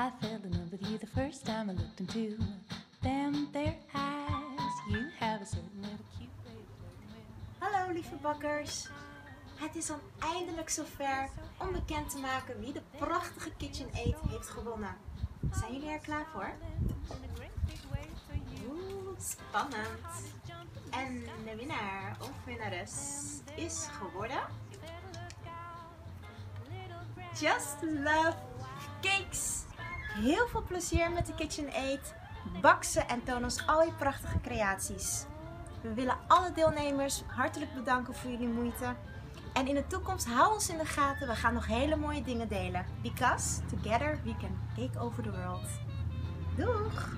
I fell in love with you the first time I looked into them there eyes. You have a certain little cute way of flirting with. Hallo lieve bakkers! Het is dan eindelijk zover om bekend te maken wie de prachtige KitchenAid heeft gewonnen. Zijn jullie er klaar voor? Oeh, spannend! En de winnaar of winnares is geworden Just Love Cakes! Heel veel plezier met de KitchenAid. Bak ze en toon ons al je prachtige creaties. We willen alle deelnemers hartelijk bedanken voor jullie moeite. En in de toekomst hou ons in de gaten. We gaan nog hele mooie dingen delen. Because together we can take over the world. Doeg!